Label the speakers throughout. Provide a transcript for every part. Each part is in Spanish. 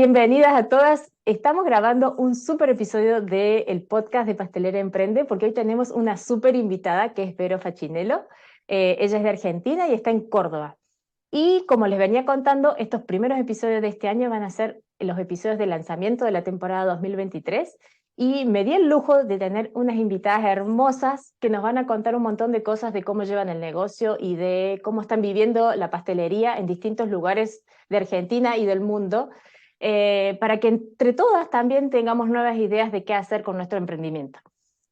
Speaker 1: Bienvenidas a todas. Estamos grabando un súper episodio del podcast de Pastelera Emprende porque hoy tenemos una súper invitada que es Vero Facinello. Ella es de Argentina y está en Córdoba. Y como les venía contando, estos primeros episodios de este año van a ser los episodios de lanzamiento de la temporada 2023 y me di el lujo de tener unas invitadas hermosas que nos van a contar un montón de cosas de cómo llevan el negocio y de cómo están viviendo la pastelería en distintos lugares de Argentina y del mundo, para que entre todas también tengamos nuevas ideas de qué hacer con nuestro emprendimiento.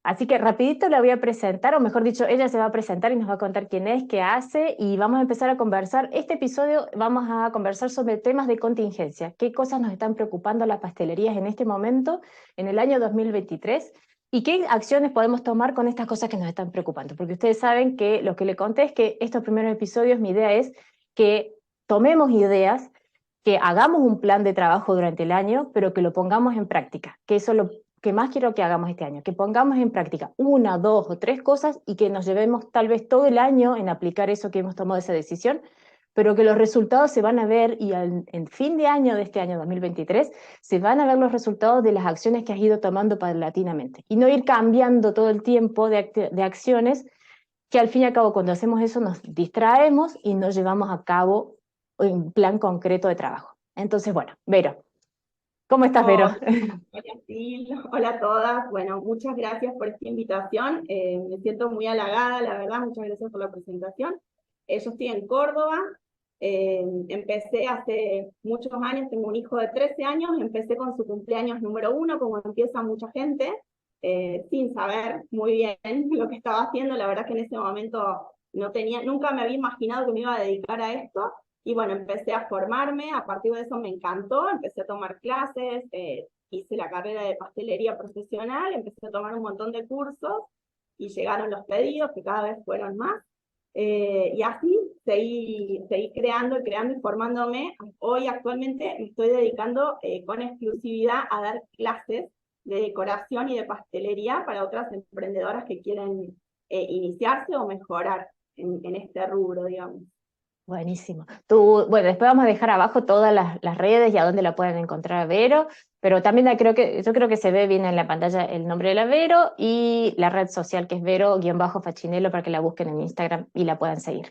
Speaker 1: Así que rapidito la voy a presentar, o mejor dicho, ella se va a presentar y nos va a contar quién es, qué hace, y vamos a empezar a conversar. Este episodio vamos a conversar sobre temas de contingencia, qué cosas nos están preocupando las pastelerías en este momento, en el año 2023, y qué acciones podemos tomar con estas cosas que nos están preocupando. Porque ustedes saben que lo que le conté es que estos primeros episodios, mi idea es que tomemos ideas, que hagamos un plan de trabajo durante el año, pero que lo pongamos en práctica, que eso es lo que más quiero que hagamos este año, que pongamos en práctica una, dos o tres cosas y que nos llevemos tal vez todo el año en aplicar eso que hemos tomado esa decisión, pero que los resultados se van a ver y en fin de año de este año 2023 se van a ver los resultados de las acciones que has ido tomando paulatinamente y no ir cambiando todo el tiempo de acciones que al fin y al cabo cuando hacemos eso nos distraemos y no llevamos a cabo un plan concreto de trabajo. Entonces, bueno, Vero, ¿cómo estás, Vero?
Speaker 2: Hola, hola, Sil. Hola a todas. Bueno, muchas gracias por esta invitación. Me siento muy halagada, la verdad. Muchas gracias por la presentación. Yo estoy en Córdoba. Empecé hace muchos años, tengo un hijo de 13 años, empecé con su cumpleaños número 1, como empieza mucha gente, sin saber muy bien lo que estaba haciendo. La verdad que en ese momento no tenía, nunca me había imaginado que me iba a dedicar a esto. Y bueno, empecé a formarme, a partir de eso me encantó, empecé a tomar clases, hice la carrera de pastelería profesional, empecé a tomar un montón de cursos y llegaron los pedidos, que cada vez fueron más. Y así seguí creando y formándome. Hoy actualmente me estoy dedicando con exclusividad a dar clases de decoración y de pastelería para otras emprendedoras que quieren iniciarse o mejorar en este rubro, digamos.
Speaker 1: Buenísimo. Tú, bueno, después vamos a dejar abajo todas las redes y a dónde la pueden encontrar a Vero, pero también yo creo que se ve bien en la pantalla el nombre de la Vero y la red social que es Vero-Facinello para que la busquen en Instagram y la puedan seguir.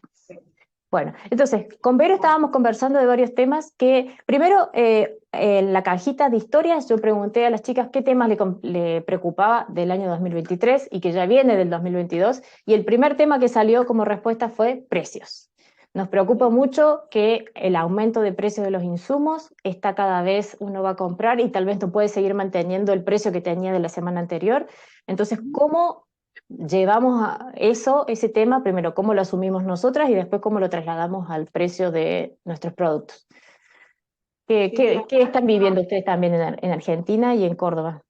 Speaker 1: Bueno, entonces, con Vero estábamos conversando de varios temas que, primero, en la cajita de historias yo pregunté a las chicas qué temas le preocupaba del año 2023 y que ya viene del 2022, y el primer tema que salió como respuesta fue precios. Nos preocupa mucho que el aumento de precios de los insumos está cada vez, uno va a comprar y tal vez no puede seguir manteniendo el precio que tenía de la semana anterior. Entonces, ¿cómo llevamos a eso, ese tema, primero cómo lo asumimos nosotras y después cómo lo trasladamos al precio de nuestros productos? ¿Qué,
Speaker 2: Sí, sí,
Speaker 1: qué, qué están viviendo ustedes también en Argentina y en Córdoba?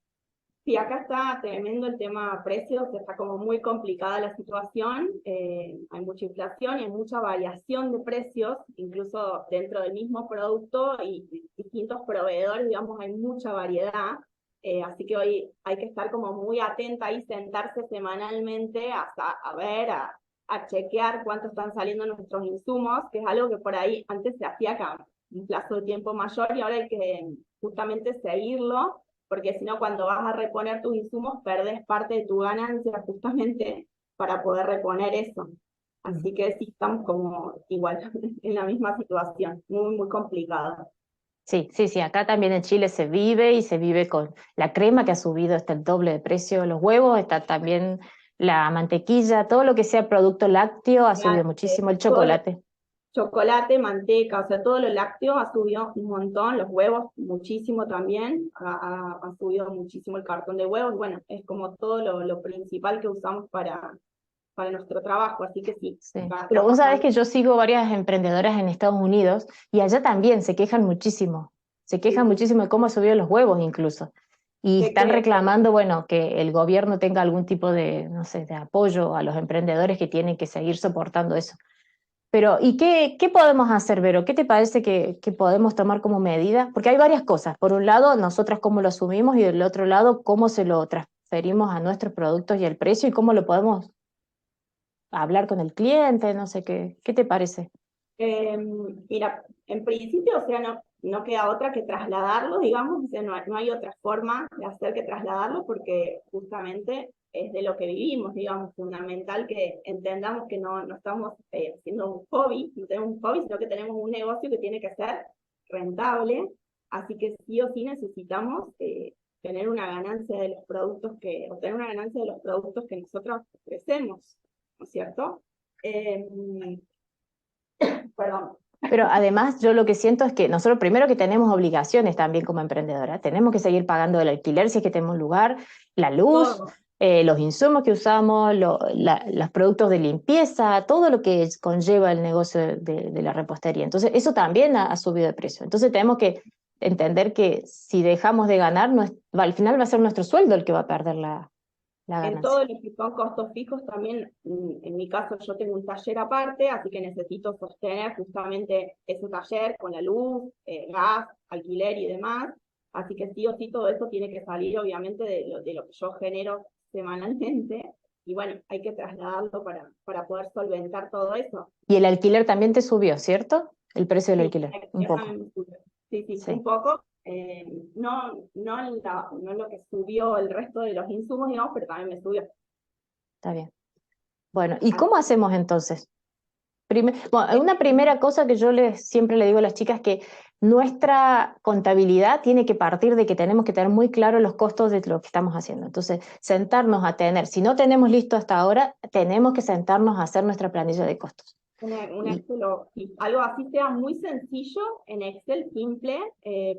Speaker 2: sí, acá está tremendo el tema precios, está como muy complicada la situación, hay mucha inflación y hay mucha variación de precios, incluso dentro del mismo producto y distintos proveedores, digamos, hay mucha variedad, así que hoy hay que estar como muy atenta y sentarse semanalmente a ver, a chequear cuánto están saliendo nuestros insumos, que es algo que por ahí antes se hacía acá un plazo de tiempo mayor y ahora hay que justamente seguirlo porque si no, cuando vas a reponer tus insumos, perdes parte de tu ganancia justamente para poder reponer eso. Así que sí, estamos como igual, en la misma situación, muy, muy complicada.
Speaker 1: Sí, sí, sí, acá también en Chile se vive y se vive con la crema que ha subido hasta el doble de precio, los huevos, está también la mantequilla, todo lo que sea producto lácteo ha subido muchísimo, el
Speaker 2: Todo lo,
Speaker 1: chocolate.
Speaker 2: chocolate, manteca, o sea, todo lo lácteo ha subido un montón, los huevos muchísimo también, ha subido muchísimo el cartón de huevos, bueno, es como todo lo principal que usamos para nuestro trabajo, así que sí,
Speaker 1: Sí.
Speaker 2: acá
Speaker 1: Pero
Speaker 2: está
Speaker 1: vos sabés
Speaker 2: pasando.
Speaker 1: que yo sigo varias emprendedoras en Estados Unidos y allá también se
Speaker 2: Sí,
Speaker 1: quejan
Speaker 2: sí.
Speaker 1: muchísimo de cómo ha subido los huevos incluso. Y
Speaker 2: ¿Qué
Speaker 1: están
Speaker 2: crees?
Speaker 1: reclamando, bueno, que el gobierno tenga algún tipo de, no sé, de apoyo a los emprendedores que tienen que seguir soportando eso. Pero, ¿y qué podemos hacer, Vero? ¿Qué te parece que podemos tomar como medida? Porque hay varias cosas. Por un lado, nosotras cómo lo asumimos y del otro lado, cómo se lo transferimos a nuestros productos y el precio y cómo lo podemos hablar con el cliente, no sé qué te parece.
Speaker 2: Mira, en principio, o sea, no, no queda otra que trasladarlo, digamos, o sea, no hay otra forma de hacer que trasladarlo porque justamente es de lo que vivimos, digamos, fundamental que entendamos que no estamos haciendo un hobby, no tenemos un hobby, sino que tenemos un negocio que tiene que ser rentable, así que sí o sí necesitamos tener una ganancia de los productos obtener una ganancia de los productos que nosotros ofrecemos, ¿no es cierto? Perdón.
Speaker 1: Pero además yo lo que siento es que nosotros primero que tenemos obligaciones también como emprendedora, tenemos que seguir pagando el alquiler si es que tenemos lugar, la luz,
Speaker 2: Todo.
Speaker 1: los insumos que usamos, los productos de limpieza, todo lo que conlleva el negocio de la repostería. Entonces eso también ha subido de precio. Entonces tenemos que entender que si dejamos de ganar, al final va a ser nuestro sueldo el que va a perder la
Speaker 2: En
Speaker 1: ganancia.
Speaker 2: todo lo que son costos fijos también, en mi caso yo tengo un taller aparte, así que necesito sostener justamente ese taller con la luz, gas, alquiler y demás. Así que sí o sí todo eso tiene que salir obviamente de lo que yo genero semanalmente. Y bueno, hay que trasladarlo para poder solventar todo eso.
Speaker 1: Y el alquiler también te subió, ¿cierto? El precio del
Speaker 2: Sí,
Speaker 1: alquiler, un poco.
Speaker 2: sí, sí,
Speaker 1: Sí,
Speaker 2: un poco. No lo que subió el resto de los insumos, digamos, pero también me subió.
Speaker 1: está bien. Bueno, ¿y
Speaker 2: Así
Speaker 1: cómo hacemos entonces? Bueno, una primera cosa que yo siempre le digo a las chicas es que nuestra contabilidad tiene que partir de que tenemos que tener muy claro los costos de lo que estamos haciendo. Entonces, sentarnos a tener, si no tenemos listo hasta ahora, tenemos que sentarnos a hacer nuestra planilla de costos.
Speaker 2: un
Speaker 1: Y
Speaker 2: Excel sí, algo así sea muy sencillo en Excel, simple,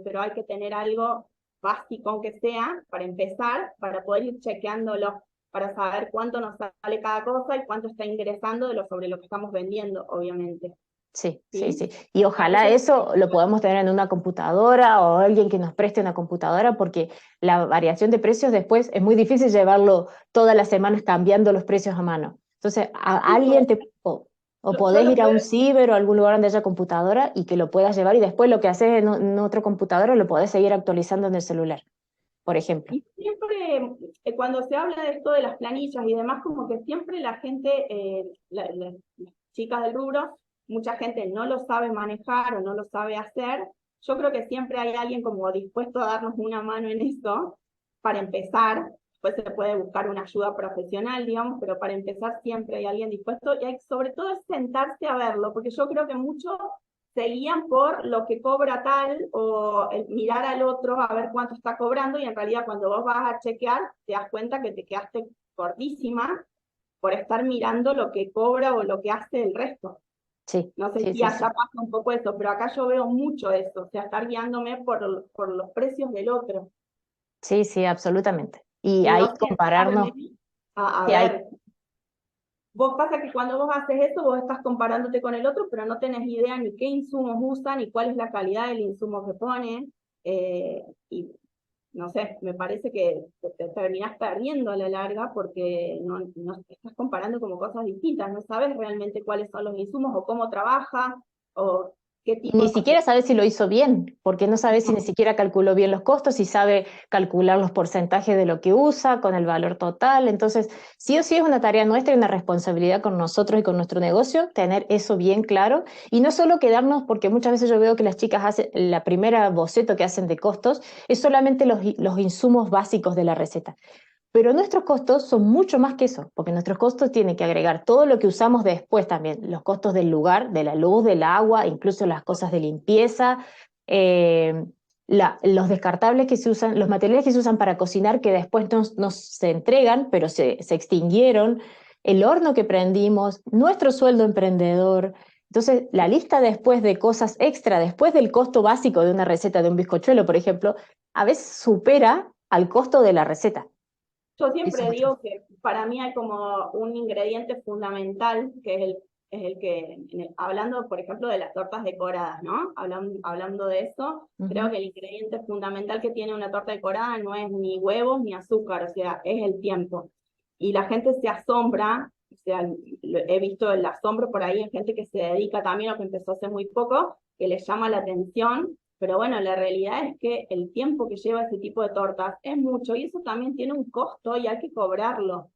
Speaker 2: pero hay que tener algo básico aunque sea para empezar, para poder ir chequeándolo, para saber cuánto nos sale cada cosa y cuánto está ingresando sobre lo que estamos vendiendo, obviamente.
Speaker 1: sí, sí,
Speaker 2: ¿Sí?
Speaker 1: sí. Y
Speaker 2: Con
Speaker 1: ojalá
Speaker 2: eso
Speaker 1: eso lo podamos tener en una computadora o alguien que nos preste una computadora, porque la variación de precios después es muy difícil llevarlo todas las semanas cambiando los precios a mano. Entonces, a
Speaker 2: sí,
Speaker 1: alguien o
Speaker 2: yo
Speaker 1: podés
Speaker 2: lo
Speaker 1: ir a un
Speaker 2: puedo.
Speaker 1: ciber o algún lugar donde haya computadora y que lo puedas llevar y después lo que haces en otro computadora lo podés seguir actualizando en el celular, por ejemplo.
Speaker 2: Y siempre, cuando se habla de esto de las planillas y demás, como que siempre la gente, las chicas del rubro, mucha gente no lo sabe manejar o no lo sabe hacer. Yo creo que siempre hay alguien como dispuesto a darnos una mano en esto para empezar. Después se puede buscar una ayuda profesional, digamos, pero para empezar siempre hay alguien dispuesto y sobre todo es sentarse a verlo, porque yo creo que mucho se guían por lo que cobra tal o el mirar al otro a ver cuánto está cobrando y en realidad cuando vos vas a chequear te das cuenta que te quedaste gordísima por estar mirando lo que cobra o lo que hace el resto.
Speaker 1: Sí,
Speaker 2: No sé
Speaker 1: sí,
Speaker 2: si
Speaker 1: sí,
Speaker 2: allá
Speaker 1: sí.
Speaker 2: pasa un poco eso, pero acá yo veo mucho eso, o sea, estar guiándome por los precios del otro
Speaker 1: Sí, sí, absolutamente. Y
Speaker 2: y
Speaker 1: ahí
Speaker 2: no
Speaker 1: compararnos,
Speaker 2: sentarme a
Speaker 1: que hay,
Speaker 2: ver. Vos pasa que cuando vos haces eso, vos estás comparándote con el otro, pero no tenés idea ni qué insumos usan, ni cuál es la calidad del insumo que ponen. Y no sé, me parece que te terminás perdiendo a la larga porque no estás comparando como cosas distintas, no sabes realmente cuáles son los insumos o cómo trabaja o qué
Speaker 1: y
Speaker 2: tipo
Speaker 1: ni
Speaker 2: de
Speaker 1: siquiera sabe si lo hizo bien, porque no sabe si ni
Speaker 2: no,
Speaker 1: siquiera calculó bien los costos, si sabe calcular los porcentajes de lo que usa con el valor total. Entonces, sí o sí es una tarea nuestra y una responsabilidad con nosotros y con nuestro negocio, tener eso bien claro y no solo quedarnos, porque muchas veces yo veo que las chicas hacen, la primera boceto que hacen de costos es solamente los insumos básicos de la receta. Pero nuestros costos son mucho más que eso, porque nuestros costos tienen que agregar todo lo que usamos después también, los costos del lugar, de la luz, del agua, incluso las cosas de limpieza, eh, los descartables que se usan, los materiales que se usan para cocinar que después no se entregan, pero se extinguieron, el horno que prendimos, nuestro sueldo emprendedor. Entonces, la lista después de cosas extra, después del costo básico de una receta de un bizcochuelo, por ejemplo, a veces supera al costo de la receta.
Speaker 2: yo
Speaker 1: Eso
Speaker 2: siempre
Speaker 1: es otro.
Speaker 2: digo que para mí hay como un ingrediente fundamental, que es el que, hablando por ejemplo de las tortas decoradas, ¿no? Hablando de eso, creo
Speaker 1: Ujú.
Speaker 2: que el ingrediente fundamental que tiene una torta decorada no es ni huevos ni azúcar, o sea, es el tiempo. Y la gente se asombra, o sea, he visto el asombro por ahí en gente que se dedica también o que empezó hace muy poco, que les llama la atención, pero bueno, la realidad es que el tiempo que lleva ese tipo de tortas es mucho y eso también tiene un costo y hay que cobrarlo.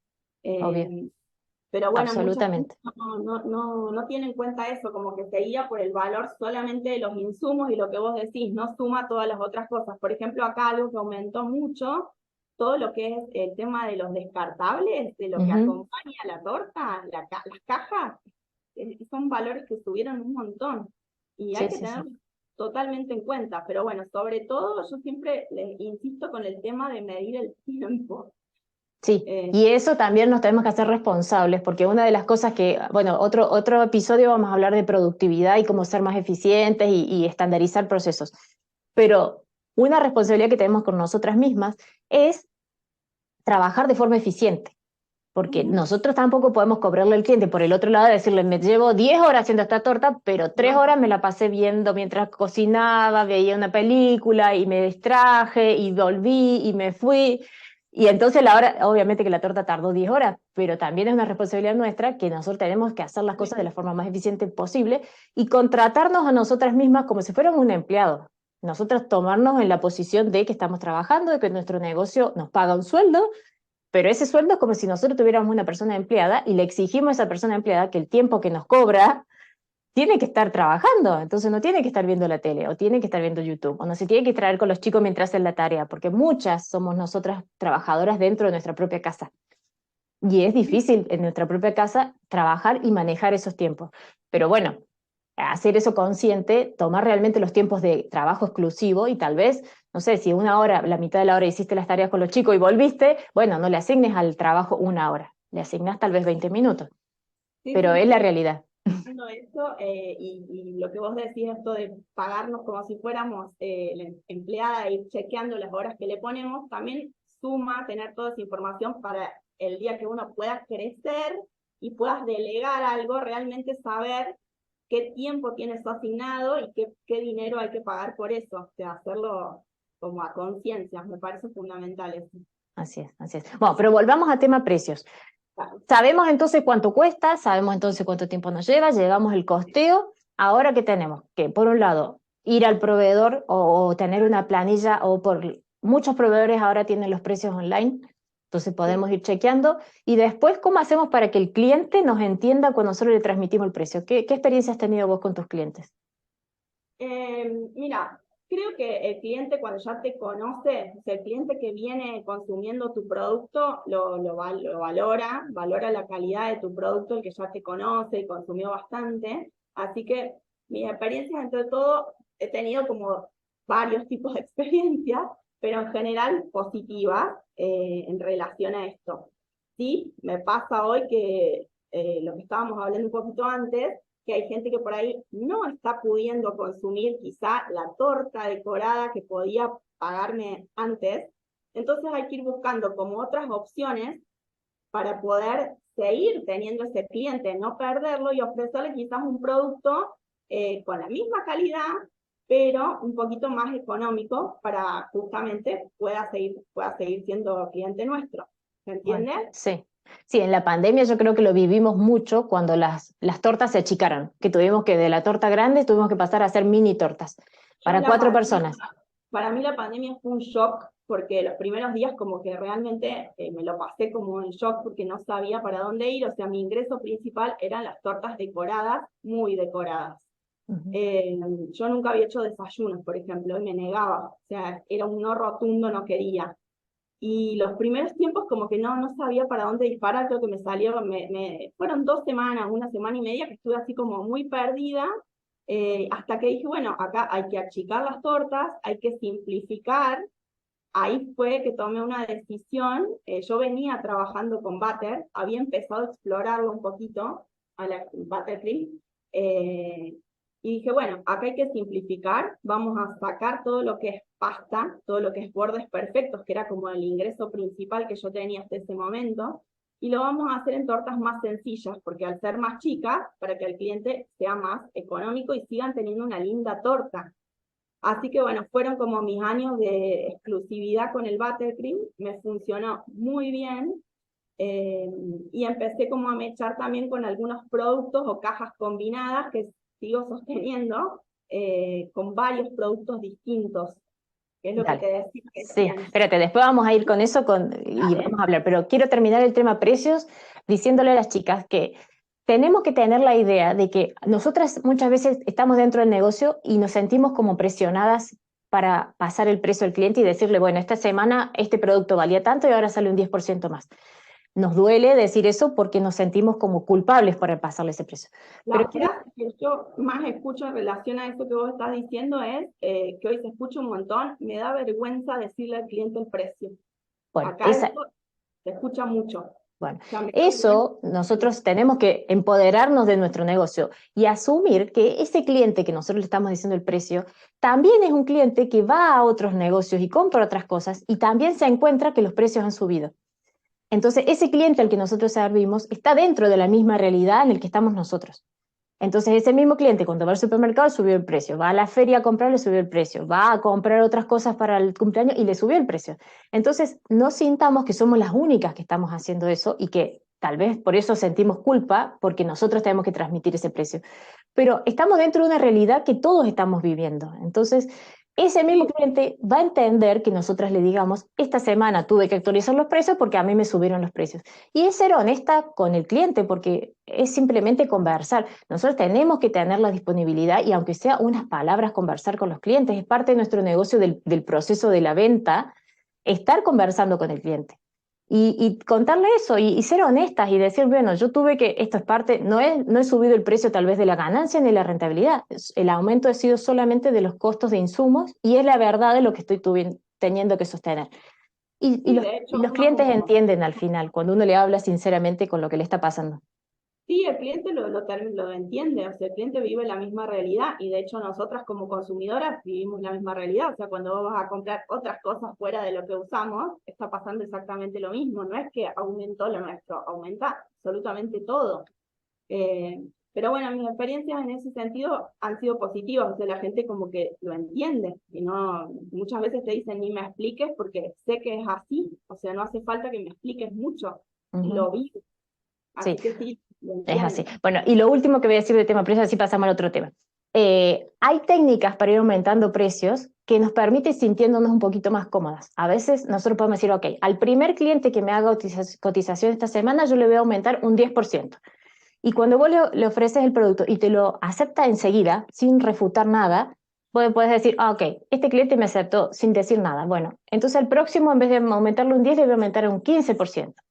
Speaker 1: Obvio.
Speaker 2: Eh, Pero bueno, mucha gente
Speaker 1: absolutamente.
Speaker 2: no tiene en cuenta eso, como que se guía por el valor solamente de los insumos y lo que vos decís, no suma todas las otras cosas. Por ejemplo, acá algo que aumentó mucho, todo lo que es el tema de los descartables, de lo que
Speaker 1: Ujú.
Speaker 2: acompaña a la torta, las cajas, son valores que subieron un montón y hay
Speaker 1: Sí,
Speaker 2: que
Speaker 1: sí,
Speaker 2: tener
Speaker 1: sí.
Speaker 2: totalmente en cuenta. Pero bueno, sobre todo yo siempre les insisto con el tema de medir el tiempo.
Speaker 1: Sí,
Speaker 2: Eh,
Speaker 1: y eso también nos tenemos que hacer responsables, porque una de las cosas que, bueno, otro episodio vamos a hablar de productividad y cómo ser más eficientes y estandarizar procesos. Pero una responsabilidad que tenemos con nosotras mismas es trabajar de forma eficiente, porque nosotros tampoco podemos cobrarle al cliente por el otro lado y decirle, me llevo 10 horas haciendo esta torta, pero 3
Speaker 2: no,
Speaker 1: horas me la pasé viendo mientras cocinaba, veía una película y me distraje y volví y me fui. Y entonces la hora, obviamente que la torta tardó 10 horas, pero también es una responsabilidad nuestra que nosotros tenemos que hacer las cosas de la forma más eficiente posible y contratarnos a nosotras mismas como si fuéramos un empleado. Nosotras tomarnos en la posición de que estamos trabajando, de que nuestro negocio nos paga un sueldo, pero ese sueldo es como si nosotros tuviéramos una persona empleada y le exigimos a esa persona empleada que el tiempo que nos cobra tiene que estar trabajando, entonces no tiene que estar viendo la tele o tiene que estar viendo YouTube o no se tiene que traer con los chicos mientras hacen la tarea, porque muchas somos nosotras trabajadoras dentro de nuestra propia casa. Y es difícil en nuestra propia casa trabajar y manejar esos tiempos. Pero bueno, hacer eso consciente, tomar realmente los tiempos de trabajo exclusivo y tal vez, no sé, si una hora, la mitad de la hora hiciste las tareas con los chicos y volviste, bueno, no le asignes al trabajo una hora, le asignas tal vez 20 minutos,
Speaker 2: sí,
Speaker 1: pero
Speaker 2: sí,
Speaker 1: es la
Speaker 2: sí.
Speaker 1: realidad.
Speaker 2: Haciendo eso, y lo que vos decís, esto de pagarnos como si fuéramos la empleada e ir chequeando las horas que le ponemos, también suma tener toda esa información para el día que uno pueda crecer y puedas delegar algo, realmente saber qué tiempo tienes asignado y qué dinero hay que pagar por eso, o sea, hacerlo como a conciencia, me parece fundamental eso.
Speaker 1: Así es, así es. Bueno, pero volvamos a tema precios. Sabemos entonces cuánto cuesta, sabemos entonces cuánto tiempo nos lleva, llevamos el costeo. Ahora, ¿qué tenemos? Que por un lado, ir al proveedor o tener una planilla, o por muchos proveedores ahora tienen los precios online, entonces
Speaker 2: Sí.
Speaker 1: podemos ir chequeando. Y después, ¿cómo hacemos para que el cliente nos entienda cuando nosotros le transmitimos el precio? ¿Qué experiencia has tenido vos con tus clientes?
Speaker 2: Mira, creo que el cliente cuando ya te conoce, o sea, el cliente que viene consumiendo tu producto lo valora la calidad de tu producto, el que ya te conoce y consumió bastante. Así que mis experiencias, entre todo, he tenido como varios tipos de experiencias, pero en general positivas en relación a esto. Sí, me pasa hoy que lo que estábamos hablando un poquito antes, que hay gente que por ahí no está pudiendo consumir quizá la torta decorada que podía pagarme antes. Entonces hay que ir buscando como otras opciones para poder seguir teniendo ese cliente, no perderlo y ofrecerle quizás un producto con la misma calidad, pero un poquito más económico para justamente pueda seguir siendo cliente nuestro. ¿Se
Speaker 1: Bueno,
Speaker 2: entiende?
Speaker 1: sí. Sí, en la pandemia yo creo que lo vivimos mucho cuando las tortas se achicaron, que tuvimos que de la torta grande tuvimos que pasar a hacer mini tortas
Speaker 2: Yo
Speaker 1: para
Speaker 2: la
Speaker 1: 4 personas.
Speaker 2: pandemia, para mí la pandemia fue un shock porque los primeros días como que realmente me lo pasé como en shock porque no sabía para dónde ir, o sea, mi ingreso principal eran las tortas decoradas, muy decoradas.
Speaker 1: Ujú.
Speaker 2: Eh, yo nunca había hecho desayunos, por ejemplo, y me negaba, o sea, era un no rotundo, no quería. Y los primeros tiempos como que no sabía para dónde disparar, creo que me salió, fueron 2 semanas, una semana y media que estuve así como muy perdida, hasta que dije, bueno, acá hay que achicar las tortas, hay que simplificar. Ahí fue que tomé una decisión. Yo venía trabajando con Butter, había empezado a explorarlo un poquito, a la Buttercream, y dije, bueno, acá hay que simplificar, vamos a sacar todo lo que es pasta, todo lo que es bordes perfectos, que era como el ingreso principal que yo tenía hasta ese momento, y lo vamos a hacer en tortas más sencillas, porque al ser más chicas, para que el cliente sea más económico y sigan teniendo una linda torta. Así que bueno, fueron como mis años de exclusividad con el Buttercream, me funcionó muy bien, eh, y empecé como a mechar también con algunos productos o cajas combinadas que sigo sosteniendo con varios productos distintos. que es lo que
Speaker 1: Dale.
Speaker 2: te decía
Speaker 1: Sí,
Speaker 2: recién.
Speaker 1: espérate, después vamos a ir con eso y
Speaker 2: Dale.
Speaker 1: vamos a hablar, pero quiero terminar el tema precios diciéndole a las chicas que tenemos que tener la idea de que nosotras muchas veces estamos dentro del negocio y nos sentimos como presionadas para pasar el precio al cliente y decirle, bueno, esta semana este producto valía tanto y ahora sale un 10% más. Nos duele decir eso porque nos sentimos como culpables por pasarle ese precio. Pero
Speaker 2: La frase que yo más escucho en relación a eso que vos estás diciendo es, que hoy se escucha un montón, me da vergüenza decirle al cliente el precio.
Speaker 1: bueno,
Speaker 2: Acá eso se escucha mucho.
Speaker 1: bueno,
Speaker 2: O sea, me da vergüenza.
Speaker 1: eso nosotros tenemos que empoderarnos de nuestro negocio y asumir que ese cliente que nosotros le estamos diciendo el precio también es un cliente que va a otros negocios y compra otras cosas y también se encuentra que los precios han subido. Entonces, ese cliente al que nosotros servimos está dentro de la misma realidad en la que estamos nosotros. Entonces, ese mismo cliente cuando va al supermercado subió el precio, va a la feria a comprar, le subió el precio, va a comprar otras cosas para el cumpleaños y le subió el precio. Entonces, no sintamos que somos las únicas que estamos haciendo eso y que tal vez por eso sentimos culpa porque nosotros tenemos que transmitir ese precio. Pero estamos dentro de una realidad que todos estamos viviendo. Entonces, ese mismo
Speaker 2: Sí,
Speaker 1: cliente va a entender que nosotras le digamos, esta semana tuve que actualizar los precios porque a mí me subieron los precios. Y es ser honesta con el cliente porque es simplemente conversar. Nosotros tenemos que tener la disponibilidad y aunque sea unas palabras, conversar con los clientes, es parte de nuestro negocio del proceso de la venta, estar conversando con el cliente. Y contarle eso y ser honestas y decir, bueno, yo tuve que, esto es parte, no he subido el precio tal vez de la ganancia ni la rentabilidad, el aumento ha sido solamente de los costos de insumos y es la verdad de lo que estoy teniendo que sostener.
Speaker 2: sí, de
Speaker 1: Y
Speaker 2: hecho,
Speaker 1: los
Speaker 2: uno
Speaker 1: clientes
Speaker 2: como,
Speaker 1: entienden al final, cuando uno le habla sinceramente con lo que le está pasando.
Speaker 2: sí, el cliente lo entiende, o sea, el cliente vive la misma realidad y de hecho nosotras como consumidoras vivimos la misma realidad, o sea, cuando vos vas a comprar otras cosas fuera de lo que usamos, está pasando exactamente lo mismo, no es que aumentó lo nuestro, aumenta absolutamente todo. Eh, pero bueno, mis experiencias en ese sentido han sido positivas, o sea, la gente como que lo entiende y no, muchas veces te dicen ni me expliques porque sé que es así, o sea, no hace falta que me expliques mucho,
Speaker 1: Ujú.
Speaker 2: lo vivo,
Speaker 1: Sí,
Speaker 2: así que sí, lo
Speaker 1: es así.
Speaker 2: entienden.
Speaker 1: Bueno, y lo último que voy a decir de tema precios, así pasamos al otro tema. Hay técnicas para ir aumentando precios que nos permiten sintiéndonos un poquito más cómodas. A veces nosotros podemos decir, ok, al primer cliente que me haga cotización esta semana, yo le voy a aumentar un 10%. Y cuando vos le ofreces el producto y te lo acepta enseguida, sin refutar nada, vos puedes decir, ah, ok, este cliente me aceptó sin decir nada. Bueno, entonces el próximo, en vez de aumentarle un 10, le voy a aumentar un 15%.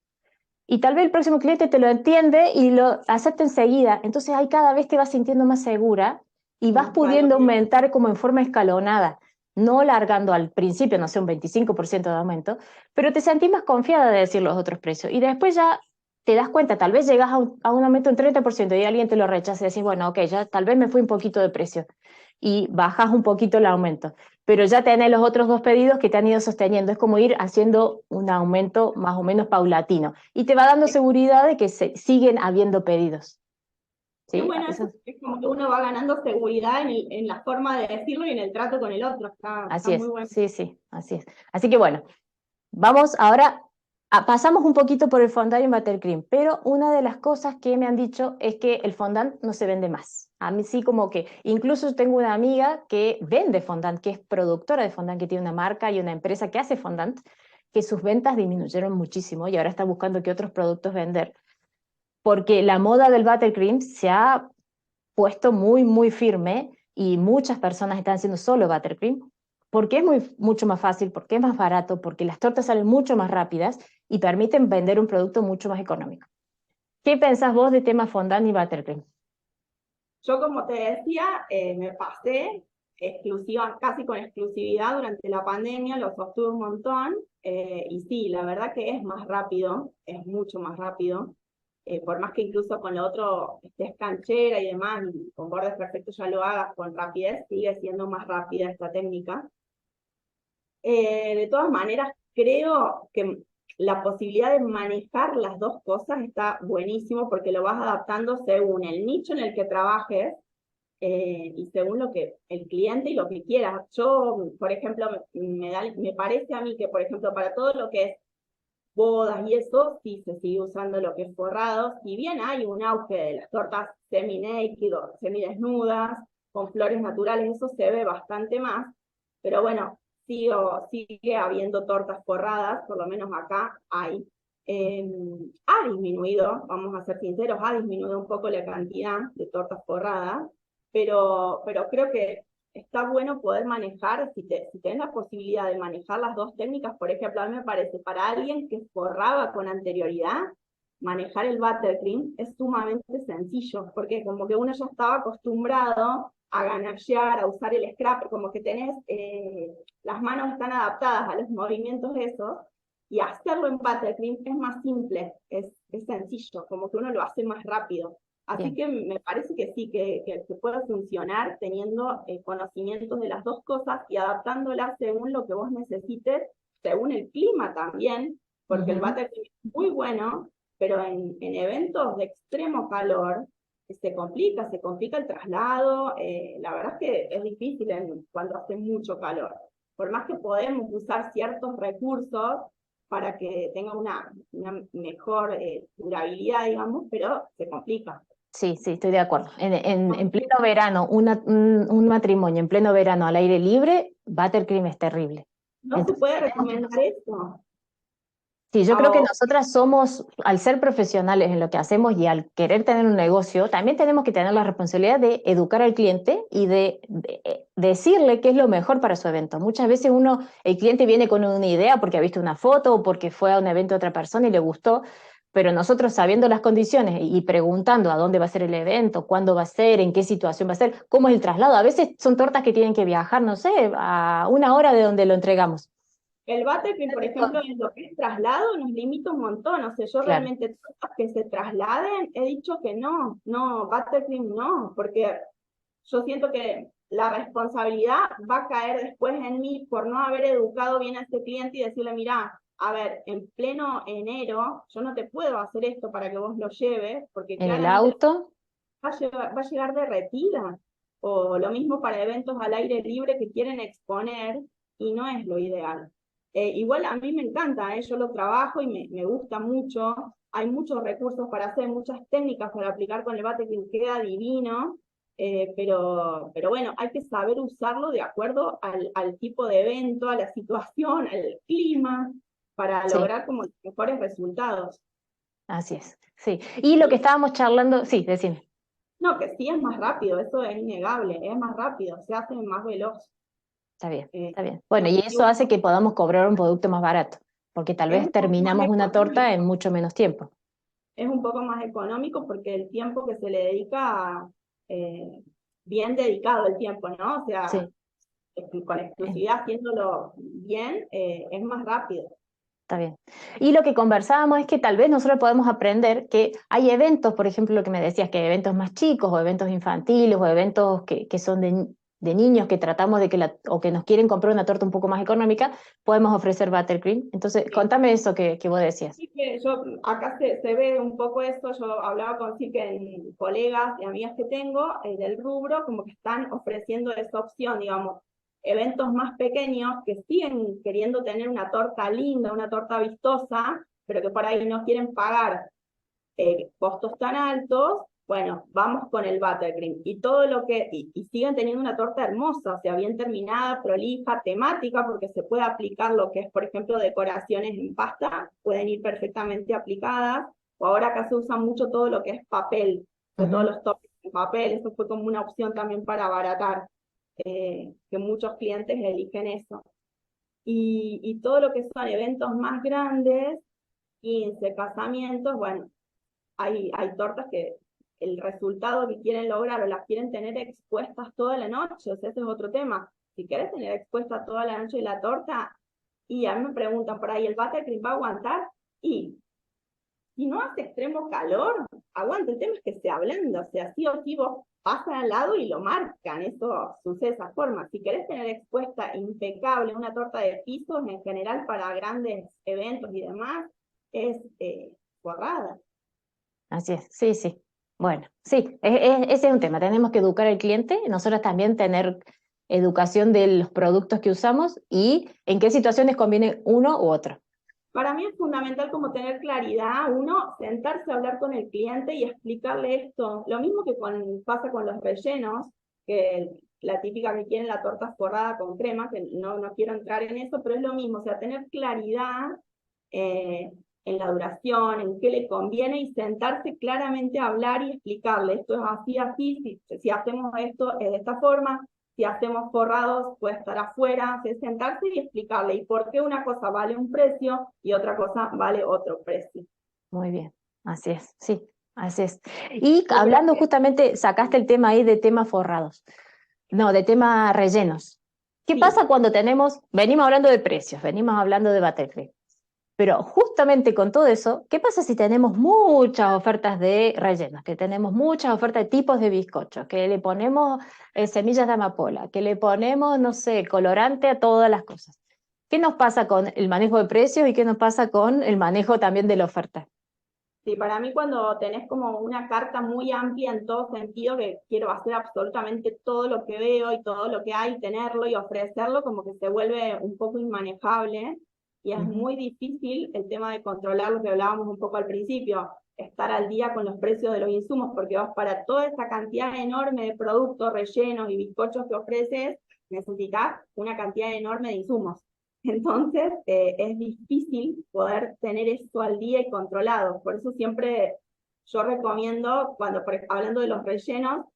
Speaker 1: Y tal vez el próximo cliente te lo entiende y lo acepta enseguida. Entonces ahí cada vez te vas sintiendo más segura y vas pudiendo
Speaker 2: Valores.
Speaker 1: aumentar como en forma escalonada, no largando al principio, no sé, un 25% de aumento, pero te sentís más confiada de decir los otros precios. Y después ya te das cuenta, tal vez llegas a un aumento en 30% y alguien te lo rechaza y decís, bueno, ok, ya tal vez me fui un poquito de precio y bajas un poquito el aumento, pero ya tenés los otros dos pedidos que te han ido sosteniendo. Es como ir haciendo un aumento más o menos paulatino y te va dando seguridad de que siguen habiendo pedidos.
Speaker 2: Es
Speaker 1: ¿Sí?
Speaker 2: bueno, eso es como que uno va ganando seguridad en la forma de decirlo y en el trato con el otro, está
Speaker 1: Así
Speaker 2: muy
Speaker 1: es,
Speaker 2: bueno.
Speaker 1: sí, sí, así es. Así que bueno, vamos ahora, pasamos un poquito por el fondant y buttercream, pero una de las cosas que me han dicho es que el fondant no se vende más. A mí sí como que, incluso tengo una amiga que vende fondant, que es productora de fondant, que tiene una marca y una empresa que hace fondant, que sus ventas disminuyeron muchísimo y ahora está buscando qué otros productos vender, porque la moda del buttercream se ha puesto muy, muy firme y muchas personas están haciendo solo buttercream porque es mucho más fácil, porque es más barato, porque las tortas salen mucho más rápidas y permiten vender un producto mucho más económico. ¿Qué pensás vos de tema fondant y buttercream?
Speaker 2: Yo, como te decía, me pasé casi con exclusividad durante la pandemia, lo sostuve un montón, y sí, la verdad que es más rápido, es mucho más rápido, por más que incluso con lo otro estés canchera y demás, y con bordes perfectos ya lo hagas con rapidez, sigue siendo más rápida esta técnica. De todas maneras, creo que la posibilidad de manejar las dos cosas está buenísimo porque lo vas adaptando según el nicho en el que trabajes, y según lo que el cliente y lo que quieras. Yo, por ejemplo, me parece a mí que, por ejemplo, para todo lo que es bodas y eso, sí se sigue usando lo que es forrado. Si bien hay un auge de las tortas semi-naked o semi-desnudas, con flores naturales, eso se ve bastante más. Pero bueno, sigue habiendo tortas forradas, por lo menos acá hay. Ha disminuido, vamos a ser sinceros, ha disminuido un poco la cantidad de tortas forradas, pero creo que está bueno poder manejar, si tenés la posibilidad de manejar las dos técnicas, por ejemplo, a mí me parece, para alguien que forraba con anterioridad, manejar el buttercream es sumamente sencillo, porque como que uno ya estaba acostumbrado a ganachear, a usar el scrap, como que tenés, las manos están adaptadas a los movimientos esos, y hacerlo en buttercream es más simple, es sencillo, como que uno lo hace más rápido. Así
Speaker 1: Bien.
Speaker 2: que me parece que sí, que puede funcionar teniendo conocimientos de las dos cosas y adaptándolas según lo que vos necesites, según el clima también, porque el buttercream es muy bueno, pero en eventos de extremo calor se complica el traslado, la verdad es que es difícil cuando hace mucho calor. Por más que podemos usar ciertos recursos para que tenga una mejor durabilidad, digamos, pero se complica.
Speaker 1: Sí, sí, estoy de acuerdo. En pleno verano, un matrimonio en pleno verano al aire libre, buttercream es terrible.
Speaker 2: No se
Speaker 1: Entonces,
Speaker 2: puede
Speaker 1: tenemos que
Speaker 2: recomendar esto.
Speaker 1: sí, yo creo que
Speaker 2: O
Speaker 1: nosotras somos, al ser profesionales en lo que hacemos y al querer tener un negocio, también tenemos que tener la responsabilidad de educar al cliente y de decirle qué es lo mejor para su evento. Muchas veces el cliente viene con una idea porque ha visto una foto o porque fue a un evento de otra persona y le gustó, pero nosotros sabiendo las condiciones y preguntando a dónde va a ser el evento, cuándo va a ser, en qué situación va a ser, cómo es el traslado. A veces son tortas que tienen que viajar, no sé, a 1 hora de donde lo entregamos.
Speaker 2: el buttercream, por ejemplo, en lo que es traslado, nos limita un montón. O sea, yo
Speaker 1: Claro,
Speaker 2: realmente, todas que se trasladen, he dicho que no, buttercream no, porque yo siento que la responsabilidad va a caer después en mí por no haber educado bien a este cliente y decirle, mira, a ver, en pleno enero, yo no te puedo hacer esto para que vos lo lleves, porque
Speaker 1: en el
Speaker 2: claramente
Speaker 1: auto.
Speaker 2: va a llegar derretida. O lo mismo para eventos al aire libre que quieren exponer y no es lo ideal. Igual a mí me encanta, yo lo trabajo y me gusta mucho. Hay muchos recursos para hacer, muchas técnicas para aplicar con el bate que queda divino, pero bueno, hay que saber usarlo de acuerdo al tipo de evento, a la situación, al clima, para
Speaker 1: Sí.
Speaker 2: lograr como los mejores resultados.
Speaker 1: Así es, sí. Y lo que estábamos charlando, sí, decime.
Speaker 2: No, que sí es más rápido, eso es innegable, es más rápido, se hace más veloz.
Speaker 1: Está bien,
Speaker 2: Eh,
Speaker 1: está bien. Bueno, y
Speaker 2: y
Speaker 1: eso hace que podamos cobrar un producto más barato, porque tal
Speaker 2: es
Speaker 1: vez
Speaker 2: un poco más
Speaker 1: terminamos una torta en
Speaker 2: económico,
Speaker 1: mucho menos tiempo.
Speaker 2: es un poco más económico porque el tiempo que se le dedica, eh, bien dedicado el tiempo, ¿no? O sea,
Speaker 1: Sí,
Speaker 2: con
Speaker 1: eh,
Speaker 2: exclusividad haciéndolo bien, es más rápido.
Speaker 1: está bien. Y lo que conversábamos es que tal vez nosotros podemos aprender que hay eventos, por ejemplo, lo que me decías, que hay eventos más chicos o eventos infantiles o eventos que son de niños que tratamos de o que nos quieren comprar una torta un poco más económica, podemos ofrecer buttercream. Entonces,
Speaker 2: Sí.
Speaker 1: contame eso que vos decías.
Speaker 2: Así que yo, acá se ve un poco esto, yo hablaba con sí que en colegas y amigas que tengo del rubro, como que están ofreciendo esa opción, digamos, eventos más pequeños que siguen queriendo tener una torta linda, una torta vistosa, pero que por ahí no quieren pagar costos tan altos. Bueno, vamos con el buttercream y todo lo que, y siguen teniendo una torta hermosa, o sea, bien terminada, prolija, temática, porque se puede aplicar lo que es, por ejemplo, decoraciones en pasta, pueden ir perfectamente aplicadas, o ahora acá se usa mucho todo lo que es papel, de todos
Speaker 1: Ujú.
Speaker 2: los toppings en papel, eso fue como una opción también para abaratar, que muchos clientes eligen eso. Y todo lo que son eventos más grandes, 15 casamientos, bueno, hay tortas que el resultado que quieren lograr o las quieren tener expuestas toda la noche, o sea, ese es otro tema. Si quieres tener expuesta toda la noche la torta, y a mí me preguntan por ahí, ¿el buttercream va a aguantar? Y si no hace extremo calor, aguanta. El tema es que se ablanda, o sea, sí o sí vos pasan al lado y lo marcan, eso sucede de esa forma. Si querés tener expuesta impecable una torta de pisos, en general para grandes eventos y demás, es borrada.
Speaker 1: Así es, sí, sí. Bueno, sí, ese es un tema. Tenemos que educar al cliente, nosotros también tener educación de los productos que usamos y en qué situaciones conviene uno u otro.
Speaker 2: Para mí es fundamental como tener claridad, uno, sentarse a hablar con el cliente y explicarle esto. Lo mismo que pasa con los rellenos, que la típica que quieren la torta forrada con crema, que no quiero entrar en eso, pero es lo mismo, o sea, tener claridad eh, en la duración, en qué le conviene y sentarse claramente a hablar y explicarle, esto es así, así, si hacemos esto es de esta forma, si hacemos forrados puede estar afuera, es sentarse y explicarle y por qué una cosa vale un precio y otra cosa vale otro precio.
Speaker 1: Muy bien, así es, sí, así es. Y hablando justamente, sacaste el tema ahí de temas forrados, no, de temas rellenos. ¿Qué pasa cuando venimos hablando de precios, venimos hablando de buttercream? Pero justamente con todo eso, ¿qué pasa si tenemos muchas ofertas de rellenos, que tenemos muchas ofertas de tipos de bizcochos, que le ponemos semillas de amapola, que le ponemos, no sé, colorante a todas las cosas? ¿Qué nos pasa con el manejo de precios y qué nos pasa con el manejo también de la oferta?
Speaker 2: Sí, para mí cuando tenés como una carta muy amplia en todo sentido, que quiero hacer absolutamente todo lo que veo y todo lo que hay, tenerlo y ofrecerlo, como que se vuelve un poco inmanejable y es muy difícil el tema de controlar lo que hablábamos un poco al principio, estar al día con los precios de los insumos, porque vas para toda esa cantidad enorme de productos, rellenos y bizcochos que ofreces, necesitas una cantidad enorme de insumos. Entonces, es difícil poder tener esto al día y controlado. Por eso siempre yo recomiendo, hablando de los rellenos,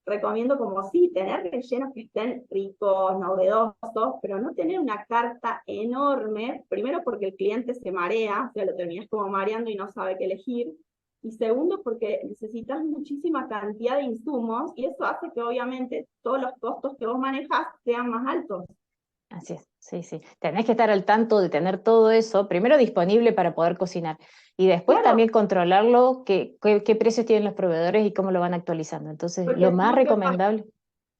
Speaker 2: recomiendo como sí, tener rellenos que estén ricos, novedosos, pero no tener una carta enorme, primero porque el cliente se marea, o sea, lo terminas como mareando y no sabe qué elegir, y segundo porque necesitas muchísima cantidad de insumos y eso hace que obviamente todos los costos que vos manejas sean más altos.
Speaker 1: Así es, sí, sí. Tenés que estar al tanto de tener todo eso, primero disponible para poder cocinar, y después
Speaker 2: Claro,
Speaker 1: también controlarlo, qué precios tienen los proveedores y cómo lo van actualizando. Entonces, lo
Speaker 2: porque si
Speaker 1: más
Speaker 2: no, ¿qué pasa?
Speaker 1: recomendable,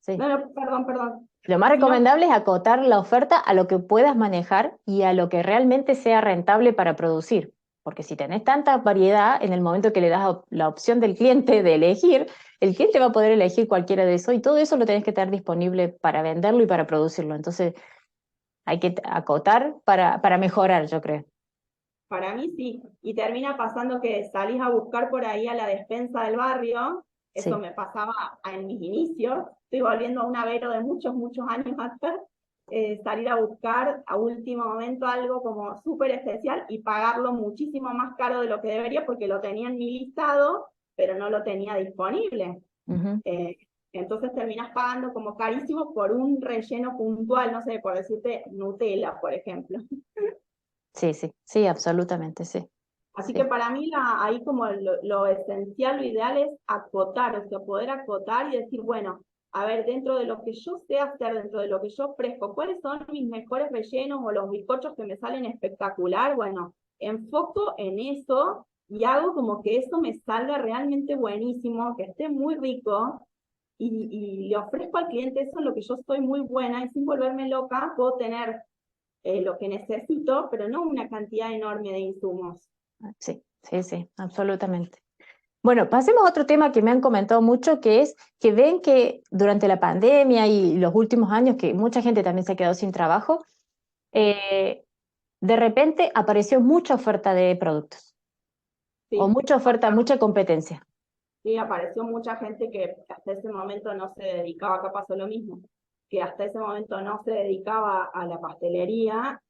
Speaker 1: sí.
Speaker 2: No, no, perdón.
Speaker 1: Lo más
Speaker 2: Si no,
Speaker 1: recomendable es acotar la oferta a lo que puedas manejar y a lo que realmente sea rentable para producir. Porque si tenés tanta variedad, en el momento que le das la opción del cliente de elegir, el cliente va a poder elegir cualquiera de eso y todo eso lo tenés que tener disponible para venderlo y para producirlo. Entonces, hay que acotar para mejorar, yo creo.
Speaker 2: para mí sí. Y termina pasando que salís a buscar por ahí a la despensa del barrio. Eso
Speaker 1: Sí.
Speaker 2: me pasaba en mis inicios. Estoy volviendo a un Avero de muchos, muchos años atrás. Salir a buscar a último momento algo como súper especial y pagarlo muchísimo más caro de lo que debería porque lo tenía en mi listado, pero no lo tenía disponible.
Speaker 1: Ujú.
Speaker 2: Eh, entonces terminas pagando como carísimo por un relleno puntual, no sé, por decirte Nutella, por ejemplo.
Speaker 1: Sí, sí, sí, absolutamente, sí.
Speaker 2: Así que
Speaker 1: Sí.
Speaker 2: para mí ahí como lo esencial, lo ideal es acotar, o sea, poder acotar y decir, bueno, a ver, dentro de lo que yo sé hacer, dentro de lo que yo ofrezco, ¿cuáles son mis mejores rellenos o los bizcochos que me salen espectacular? Bueno, enfoco en eso y hago como que eso me salga realmente buenísimo, que esté muy rico y le ofrezco al cliente eso en lo que yo estoy muy buena y sin volverme loca puedo tener lo que necesito, pero no una cantidad enorme de insumos.
Speaker 1: Sí, sí, sí, absolutamente. Bueno, pasemos a otro tema que me han comentado mucho, que es que ven que durante la pandemia y los últimos años, que mucha gente también se ha quedado sin trabajo, eh, de repente apareció mucha oferta de productos, o
Speaker 2: Sí,
Speaker 1: mucha oferta, mucha competencia.
Speaker 2: sí, apareció mucha gente que hasta ese momento no se dedicaba, acá pasó lo mismo, que hasta ese momento no se dedicaba a la pastelería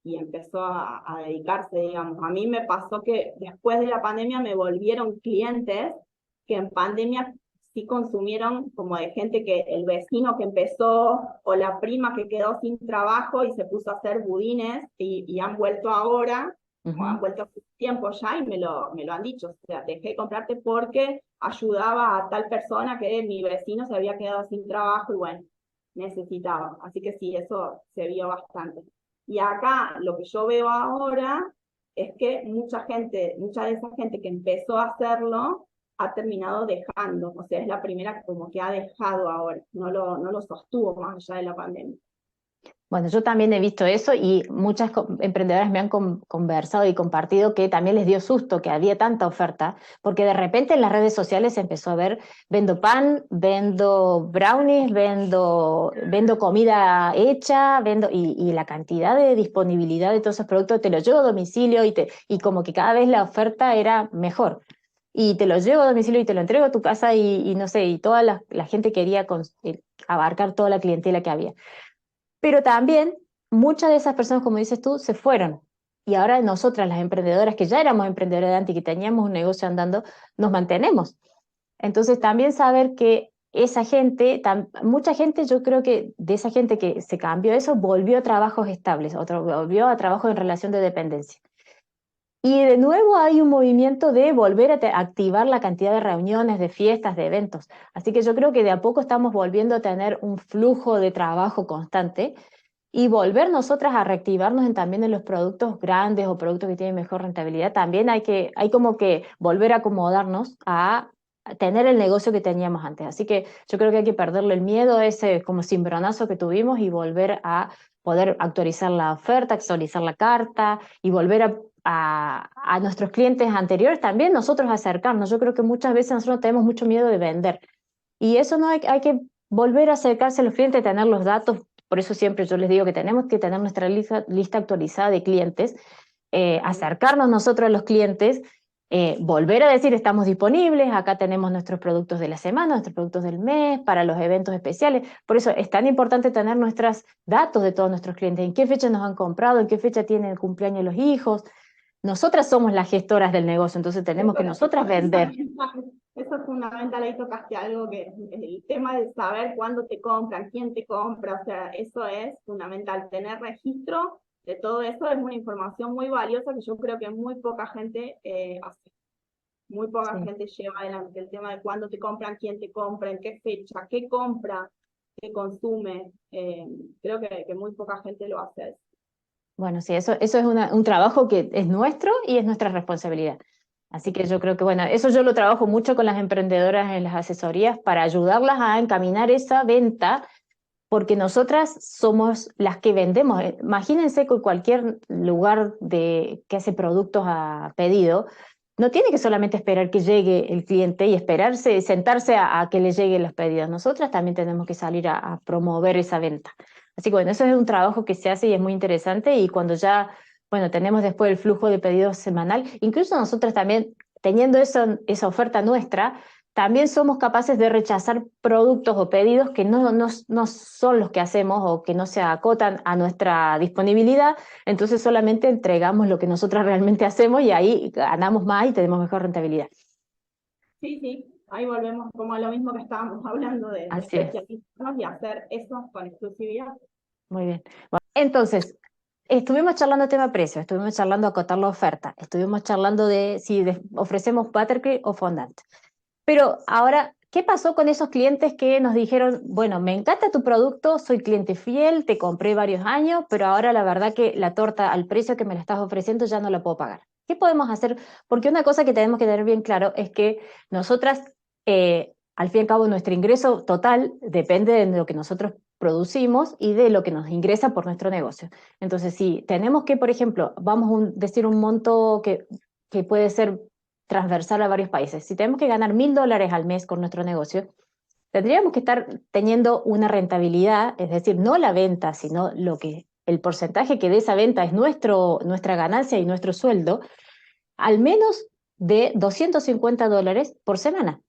Speaker 2: y empezó a dedicarse, digamos. A mí me pasó que después de la pandemia me volvieron clientes que en pandemia sí consumieron como de gente que el vecino que empezó o la prima que quedó sin trabajo y se puso a hacer budines y han vuelto ahora o han
Speaker 1: Ujú.
Speaker 2: vuelto hace tiempo ya y me lo han dicho. O sea, dejé de comprarte porque ayudaba a tal persona que mi vecino se había quedado sin trabajo y bueno, necesitaba. Así que sí, eso se vio bastante. Y acá lo que yo veo ahora es que mucha de esa gente que empezó a hacerlo ha terminado dejando. O sea, es la primera como que ha dejado ahora, no lo sostuvo más allá de la pandemia.
Speaker 1: Bueno, yo también he visto eso y muchas emprendedoras me han conversado y compartido que también les dio susto que había tanta oferta, porque de repente en las redes sociales se empezó a ver, vendo pan, vendo brownies, vendo comida hecha, y la cantidad de disponibilidad de todos esos productos te los llevo a domicilio y como que cada vez la oferta era mejor. y te lo llevo a domicilio y te lo entrego a tu casa y no sé, y toda la gente quería abarcar toda la clientela que había. Pero también muchas de esas personas, como dices tú, se fueron. Y ahora nosotras, las emprendedoras, que ya éramos emprendedoras de antes y que teníamos un negocio andando, nos mantenemos. Entonces también saber que esa gente, mucha gente, yo creo que de esa gente que se cambió eso, volvió a trabajos estables, volvió a trabajos en relación de dependencia. Y de nuevo hay un movimiento de volver a activar la cantidad de reuniones, de fiestas, de eventos. Así que yo creo que de a poco estamos volviendo a tener un flujo de trabajo constante y volver nosotras a reactivarnos también en los productos grandes o productos que tienen mejor rentabilidad. También hay como que volver a acomodarnos a tener el negocio que teníamos antes. Así que yo creo que hay que perderle el miedo a ese como cimbronazo que tuvimos y volver a poder actualizar la oferta, actualizar la carta y volver a nuestros clientes anteriores también nosotros acercarnos. Yo creo que muchas veces nosotros tenemos mucho miedo de vender y eso no hay que volver a acercarse a los clientes, tener los datos. Por eso siempre yo les digo que tenemos que tener nuestra lista actualizada de clientes, acercarnos nosotros a los clientes, volver a decir estamos disponibles, acá tenemos nuestros productos de la semana, nuestros productos del mes, para los eventos especiales. Por eso es tan importante tener nuestros datos de todos nuestros clientes, en qué fecha nos han comprado, en qué fecha tienen el cumpleaños los hijos. Nosotras somos las gestoras del negocio, entonces tenemos que nosotras vender.
Speaker 2: Eso es fundamental, ahí tocaste algo que es el tema de saber cuándo te compran, quién te compra, o sea, eso es fundamental. Tener registro de todo eso es una información muy valiosa que yo creo que muy poca gente hace. Muy poca
Speaker 1: Sí.
Speaker 2: gente lleva adelante el tema de cuándo te compran, quién te compra, en qué fecha, qué compra, qué consume. Creo que muy poca gente lo hace.
Speaker 1: Bueno, sí, eso es un trabajo que es nuestro y es nuestra responsabilidad. Así que yo creo que, bueno, eso yo lo trabajo mucho con las emprendedoras en las asesorías para ayudarlas a encaminar esa venta, porque nosotras somos las que vendemos. Imagínense que cualquier lugar que hace productos a pedido, no tiene que solamente esperar que llegue el cliente y esperarse, sentarse a que le lleguen los pedidos. Nosotras también tenemos que salir a promover esa venta. Así que bueno, eso es un trabajo que se hace y es muy interesante y cuando ya, bueno, tenemos después el flujo de pedidos semanal, incluso nosotras también, teniendo esa oferta nuestra, también somos capaces de rechazar productos o pedidos que no son los que hacemos o que no se acotan a nuestra disponibilidad, entonces solamente entregamos lo que nosotras realmente hacemos y ahí ganamos más y tenemos mejor rentabilidad.
Speaker 2: Sí, sí, ahí volvemos como a lo mismo que estábamos hablando de
Speaker 1: Así es,
Speaker 2: especializarnos y hacer eso con exclusividad.
Speaker 1: muy bien. Bueno, entonces, estuvimos charlando tema precio, estuvimos charlando acotar la oferta, estuvimos charlando de si ofrecemos buttercream o fondant. Pero ahora, ¿qué pasó con esos clientes que nos dijeron, bueno, me encanta tu producto, soy cliente fiel, te compré varios años, pero ahora la verdad que la torta al precio que me la estás ofreciendo ya no la puedo pagar? ¿Qué podemos hacer? Porque una cosa que tenemos que tener bien claro es que nosotras, al fin y al cabo, nuestro ingreso total depende de lo que nosotros producimos y de lo que nos ingresa por nuestro negocio. Entonces, si tenemos que, por ejemplo, vamos a decir un monto que puede ser transversal a varios países. Si tenemos que ganar $1.000 al mes con nuestro negocio, tendríamos que estar teniendo una rentabilidad, es decir, no la venta, sino el porcentaje que de esa venta es nuestra ganancia y nuestro sueldo, al menos de $250 por semana.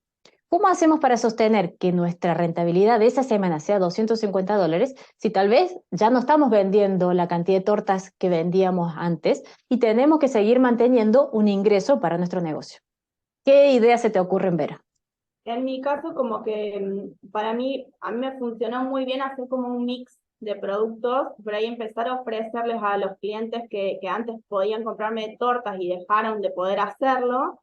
Speaker 1: ¿Cómo hacemos para sostener que nuestra rentabilidad de esa semana sea $250 si tal vez ya no estamos vendiendo la cantidad de tortas que vendíamos antes y tenemos que seguir manteniendo un ingreso para nuestro negocio? ¿Qué ideas se te ocurren, Vera?
Speaker 2: En mi caso, como que para mí, a mí me funcionó muy bien hacer como un mix de productos, por ahí empezar a ofrecerles a los clientes que antes podían comprarme tortas y dejaron de poder hacerlo,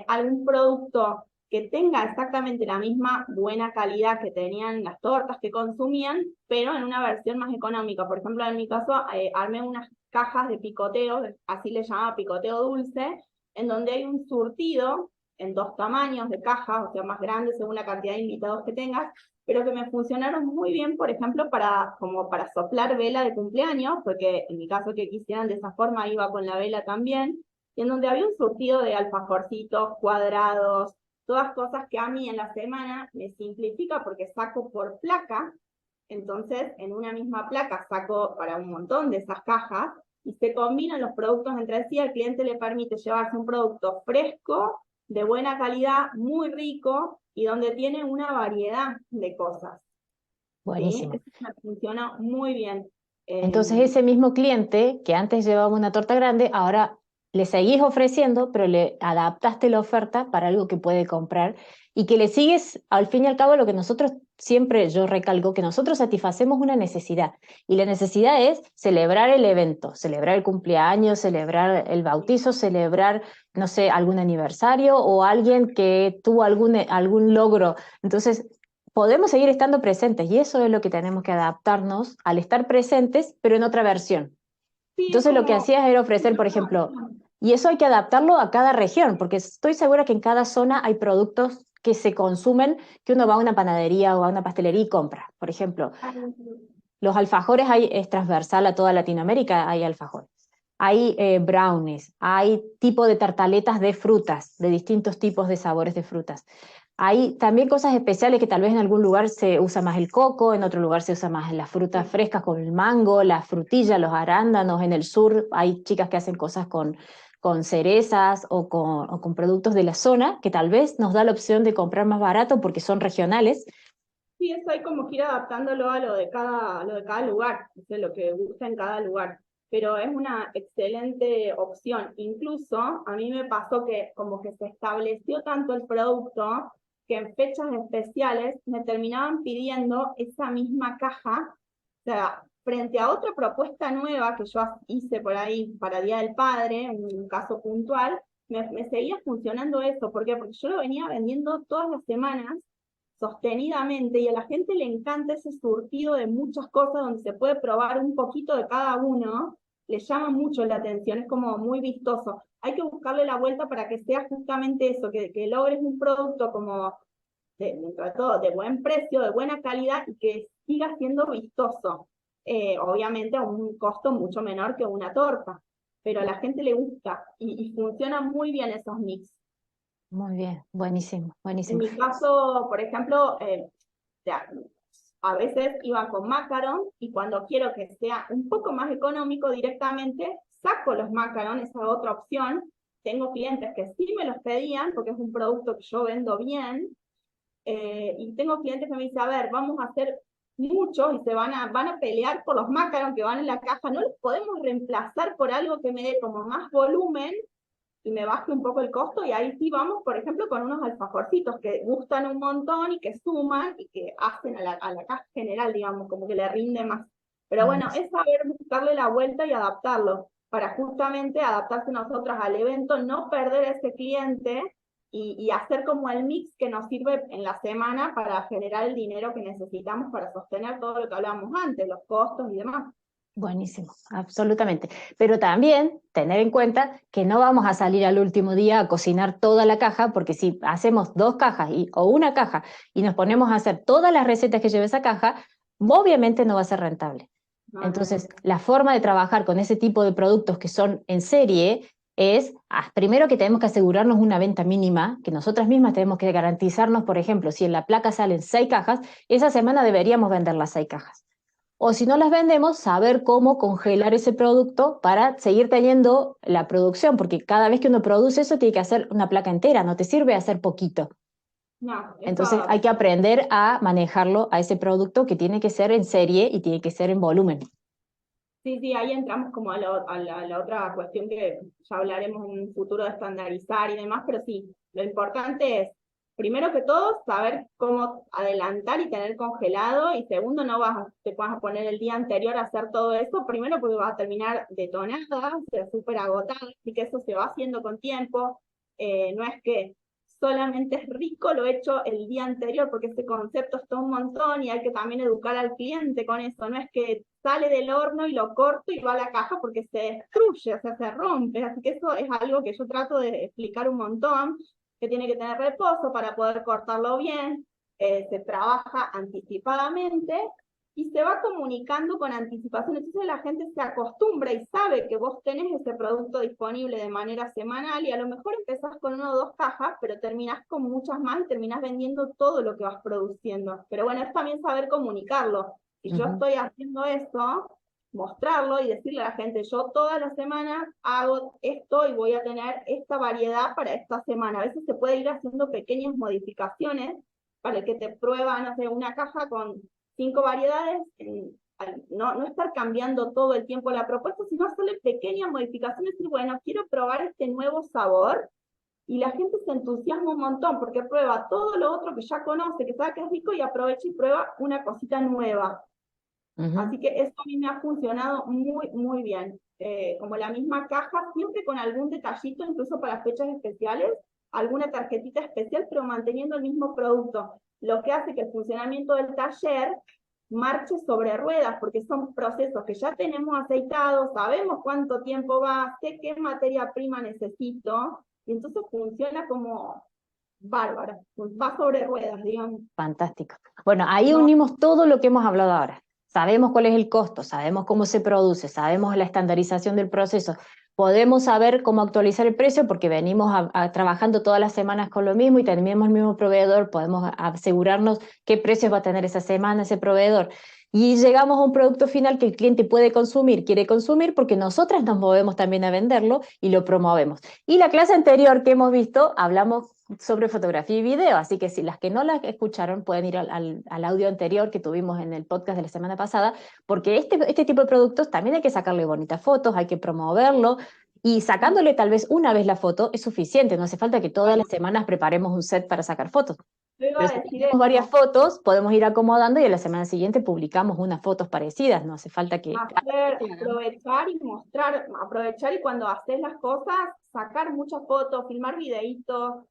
Speaker 2: algún producto que tenga exactamente la misma buena calidad que tenían las tortas que consumían, pero en una versión más económica. Por ejemplo, en mi caso, armé unas cajas de picoteo, así le llamaba picoteo dulce, en donde hay un surtido en dos tamaños de cajas, o sea, más grandes según la cantidad de invitados que tengas, pero que me funcionaron muy bien, por ejemplo, como para soplar vela de cumpleaños, porque en mi caso que quisieran de esa forma iba con la vela también, y en donde había un surtido de alfajorcitos, cuadrados, todas cosas que a mí en la semana me simplifica porque saco por placa, entonces en una misma placa saco para un montón de esas cajas y se combinan los productos entre sí, al cliente le permite llevarse un producto fresco de buena calidad, muy rico y donde tiene una variedad de cosas. ¿Sí?
Speaker 1: Buenísimo.
Speaker 2: Eso me funciona muy bien.
Speaker 1: Entonces ese mismo cliente que antes llevaba una torta grande, ahora le seguís ofreciendo, pero le adaptaste la oferta para algo que puede comprar y que le sigues, al fin y al cabo, lo que nosotros siempre, yo recalco, que nosotros satisfacemos una necesidad y la necesidad es celebrar el evento, celebrar el cumpleaños, celebrar el bautizo, celebrar, no sé, algún aniversario o alguien que tuvo algún logro. Entonces, podemos seguir estando presentes y eso es lo que tenemos que adaptarnos al estar presentes, pero en otra versión.
Speaker 2: Sí, es
Speaker 1: Entonces lo que
Speaker 2: como
Speaker 1: hacías era ofrecer,
Speaker 2: una
Speaker 1: por ejemplo,
Speaker 2: innovación.
Speaker 1: y eso hay que adaptarlo a cada región, porque estoy segura que en cada zona hay productos que se consumen, que uno va a una panadería o a una pastelería y compra. Por ejemplo, los alfajores es transversal a toda Latinoamérica, hay alfajores. Hay brownies, hay tipo de tartaletas de frutas, de distintos tipos de sabores de frutas. Hay también cosas especiales que tal vez en algún lugar se usa más el coco, en otro lugar se usa más las frutas
Speaker 2: Sí.
Speaker 1: frescas con el mango, la frutilla, los arándanos. En el sur hay chicas que hacen cosas con cerezas o con productos de la zona, que tal vez nos da la opción de comprar más barato porque son regionales.
Speaker 2: Sí, eso hay como que ir adaptándolo a lo de cada lugar, o sea, lo que gusta en cada lugar. Pero es una excelente opción. Incluso a mí me pasó que como que se estableció tanto el producto que en fechas especiales me terminaban pidiendo esa misma caja. O sea, frente a otra propuesta nueva que yo hice por ahí para Día del Padre, un caso puntual, me seguía funcionando eso. ¿Por qué? Porque yo lo venía vendiendo todas las semanas sostenidamente y a la gente le encanta ese surtido de muchas cosas donde se puede probar un poquito de cada uno, le llama mucho la atención, es como muy vistoso. Hay que buscarle la vuelta para que sea justamente eso, que logres un producto como, dentro de todo, de buen precio, de buena calidad y que siga siendo vistoso. Obviamente a un costo mucho menor que una torta, pero a la gente le gusta y funcionan muy bien esos mix.
Speaker 1: Muy bien, buenísimo,
Speaker 2: En
Speaker 1: buenísimo.
Speaker 2: mi caso, por ejemplo, ya, a veces iba con macaron y cuando quiero que sea un poco más económico directamente, saco los macaron, esa es otra opción. Tengo clientes que sí me los pedían porque es un producto que yo vendo bien, y tengo clientes que me dicen, a ver, vamos a hacer muchos y van a pelear por los macaron que van en la caja, no los podemos reemplazar por algo que me dé como más volumen y me baje un poco el costo, y ahí sí vamos, por ejemplo, con unos alfajorcitos que gustan un montón y que suman y que hacen a la caja general, digamos, como que le rinde más. Pero bueno,
Speaker 1: Buenísimo.
Speaker 2: es saber darle la vuelta y adaptarlo, para justamente adaptarse nosotros al evento, no perder a ese cliente y hacer como el mix que nos sirve en la semana para generar el dinero que necesitamos para sostener todo lo que hablábamos antes, los costos y demás.
Speaker 1: Buenísimo, absolutamente. Pero también tener en cuenta que no vamos a salir al último día a cocinar toda la caja, porque si hacemos dos cajas o una caja y nos ponemos a hacer todas las recetas que lleva esa caja, obviamente no va a ser rentable.
Speaker 2: No, no,
Speaker 1: Entonces,
Speaker 2: no.
Speaker 1: la forma de trabajar con ese tipo de productos que son en serie es, primero que tenemos que asegurarnos una venta mínima, que nosotras mismas tenemos que garantizarnos, por ejemplo, si en la placa salen 6 cajas, esa semana deberíamos vender las 6 cajas. O si no las vendemos, saber cómo congelar ese producto para seguir teniendo la producción, porque cada vez que uno produce eso tiene que hacer una placa entera, no te sirve hacer poquito.
Speaker 2: No,
Speaker 1: Entonces
Speaker 2: eso
Speaker 1: hay que aprender a manejarlo a ese producto que tiene que ser en serie y tiene que ser en volumen.
Speaker 2: sí, sí, ahí entramos como a la otra cuestión que ya hablaremos en un futuro de estandarizar y demás, pero sí, lo importante es, primero que todo, saber cómo adelantar y tener congelado, y segundo, no te vas a poner el día anterior a hacer todo eso, primero porque vas a terminar detonada, o sea, súper agotada, así que eso se va haciendo con tiempo, no es que solamente es rico lo hecho el día anterior, porque ese concepto está un montón y hay que también educar al cliente con eso. No es que sale del horno y lo corto y va a la caja porque se destruye, o sea, se rompe. Así que eso es algo que yo trato de explicar un montón, que tiene que tener reposo para poder cortarlo bien, se trabaja anticipadamente y se va comunicando con anticipación. Entonces la gente se acostumbra y sabe que vos tenés ese producto disponible de manera semanal y a lo mejor empezás con 1 o 2 cajas, pero terminás con muchas más y terminás vendiendo todo lo que vas produciendo. Pero bueno, es también saber comunicarlo. Si yo
Speaker 1: Ujú.
Speaker 2: estoy haciendo eso, mostrarlo y decirle a la gente, yo todas las semanas hago esto y voy a tener esta variedad para esta semana. A veces se puede ir haciendo pequeñas modificaciones para el que te prueba, no sé, una caja con 5 variedades, no estar cambiando todo el tiempo la propuesta, sino hacerle pequeñas modificaciones y bueno, quiero probar este nuevo sabor, y la gente se entusiasma un montón porque prueba todo lo otro que ya conoce, que sabe que es rico, y aprovecha y prueba una cosita nueva. Así que eso a mí me ha funcionado muy, muy bien. Como la misma caja, siempre con algún detallito, incluso para fechas especiales, alguna tarjetita especial, pero manteniendo el mismo producto. Lo que hace que el funcionamiento del taller marche sobre ruedas, porque son procesos que ya tenemos aceitados, sabemos cuánto tiempo va, sé qué materia prima necesito, y entonces funciona como bárbaro, va sobre ruedas, digamos.
Speaker 1: Fantástico. Bueno, ahí
Speaker 2: No,
Speaker 1: unimos todo lo que hemos hablado ahora. Sabemos cuál es el costo, sabemos cómo se produce, sabemos la estandarización del proceso, podemos saber cómo actualizar el precio porque venimos trabajando todas las semanas con lo mismo y tenemos el mismo proveedor, podemos asegurarnos qué precios va a tener esa semana ese proveedor. Y llegamos a un producto final que el cliente puede consumir, quiere consumir, porque nosotras nos movemos también a venderlo y lo promovemos. Y la clase anterior que hemos visto, hablamos sobre fotografía y video, así que si las que no la escucharon pueden ir al audio anterior que tuvimos en el podcast de la semana pasada, porque este tipo de productos también hay que sacarle bonitas fotos, hay que promoverlo, y sacándole tal vez una vez la foto es suficiente, no hace falta que todas las semanas preparemos un set para sacar fotos.
Speaker 2: yo iba
Speaker 1: Pero
Speaker 2: a
Speaker 1: si
Speaker 2: decir
Speaker 1: tenemos varias
Speaker 2: eso.
Speaker 1: fotos, podemos ir acomodando y a la semana siguiente publicamos unas fotos parecidas, no hace falta que cada vez
Speaker 2: Hacer,
Speaker 1: que hagamos.
Speaker 2: aprovechar y mostrar, aprovechar, y cuando haces las cosas, sacar muchas fotos, filmar videitos,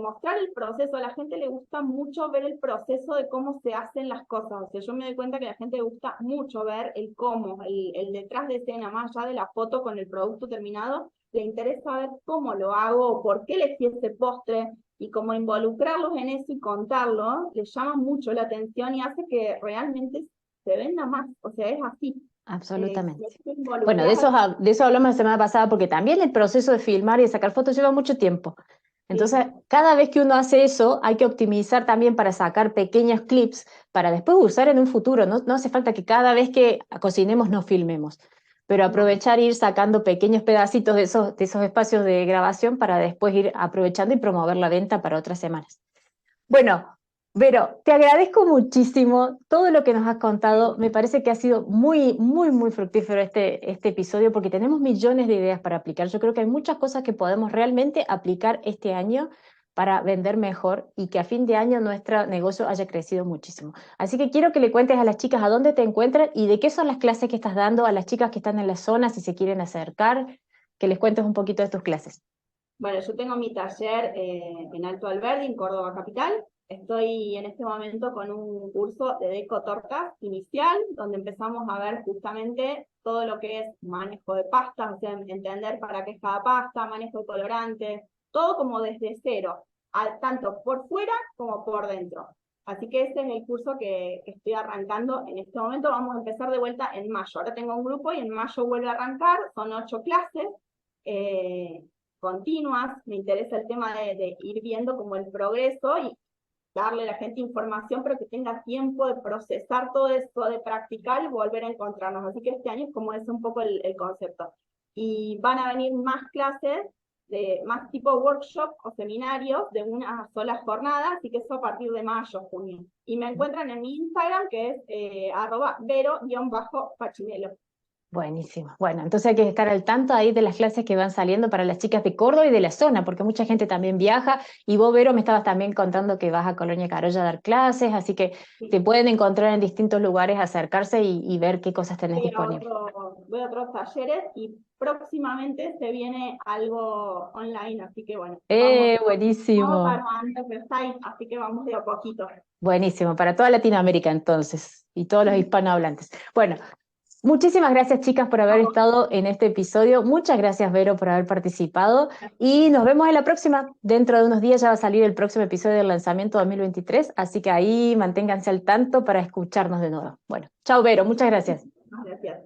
Speaker 2: mostrar el proceso. A la gente le gusta mucho ver el proceso de cómo se hacen las cosas. O sea, yo me doy cuenta que a la gente le gusta mucho ver el cómo, el detrás de escena, más allá de la foto con el producto terminado, le interesa ver cómo lo hago, por qué elegí ese postre, y como involucrarlos en eso y contarlo, les llama mucho la atención y hace que realmente se venda más. O sea, es así. Si
Speaker 1: Absolutamente.
Speaker 2: te
Speaker 1: Bueno,
Speaker 2: involucras
Speaker 1: de eso hablamos la semana pasada, porque también el proceso de filmar y de sacar fotos lleva mucho tiempo. Entonces,
Speaker 2: sí,
Speaker 1: cada vez que uno hace eso, hay que optimizar también para sacar pequeños clips para después usar en un futuro. No hace falta que cada vez que cocinemos nos filmemos, pero
Speaker 2: no.
Speaker 1: aprovechar e ir sacando pequeños pedacitos de esos espacios de grabación para después ir aprovechando y promover la venta para otras semanas. Bueno, Vero, te agradezco muchísimo todo lo que nos has contado. Me parece que ha sido muy, muy, muy fructífero este episodio porque tenemos millones de ideas para aplicar. Yo creo que hay muchas cosas que podemos realmente aplicar este año para vender mejor y que a fin de año nuestro negocio haya crecido muchísimo. Así que quiero que le cuentes a las chicas a dónde te encuentran y de qué son las clases que estás dando a las chicas que están en la zona, si se quieren acercar, que les cuentes un poquito de tus clases.
Speaker 2: Bueno, yo tengo mi taller en Alto Alberdi, en Córdoba Capital. Estoy en este momento con un curso de deco tortas inicial, donde empezamos a ver justamente todo lo que es manejo de pastas, o sea, entender para qué es cada pasta, manejo de colorantes, todo como desde cero, tanto por fuera como por dentro. Así que este es el curso que estoy arrancando en este momento. Vamos a empezar de vuelta en mayo. Ahora tengo un grupo y en mayo vuelve a arrancar. Son 8 clases. Continuas, me interesa el tema de ir viendo como el progreso y darle a la gente información, pero que tenga tiempo de procesar todo esto, de practicar y volver a encontrarnos. Así que este año es como es un poco el concepto. Y van a venir más clases, más tipo workshop o seminarios de una sola jornada, así que eso a partir de mayo, junio. Y me encuentran en mi Instagram, que es @vero_fachinelo.
Speaker 1: Buenísimo. Bueno, entonces hay que estar al tanto ahí de las clases que van saliendo para las chicas de Córdoba y de la zona, porque mucha gente también viaja. Y vos, Vero, me estabas también contando que vas a Colonia Carolla a dar clases, así que te pueden encontrar en distintos lugares, acercarse y ver qué cosas tenés disponibles.
Speaker 2: Voy a otros talleres y próximamente se viene algo online, así que bueno, vamos
Speaker 1: Buenísimo.
Speaker 2: armando el site, así que vamos de a poquito.
Speaker 1: Buenísimo, para toda Latinoamérica entonces, y todos los hispanohablantes. Bueno, muchísimas gracias, chicas, por haber estado en este episodio. Muchas gracias, Vero, por haber participado. Y nos vemos en la próxima. Dentro de unos días ya va a salir el próximo episodio del lanzamiento 2023, así que ahí manténganse al tanto para escucharnos de nuevo. Bueno, chao, Vero, muchas gracias.
Speaker 2: Gracias.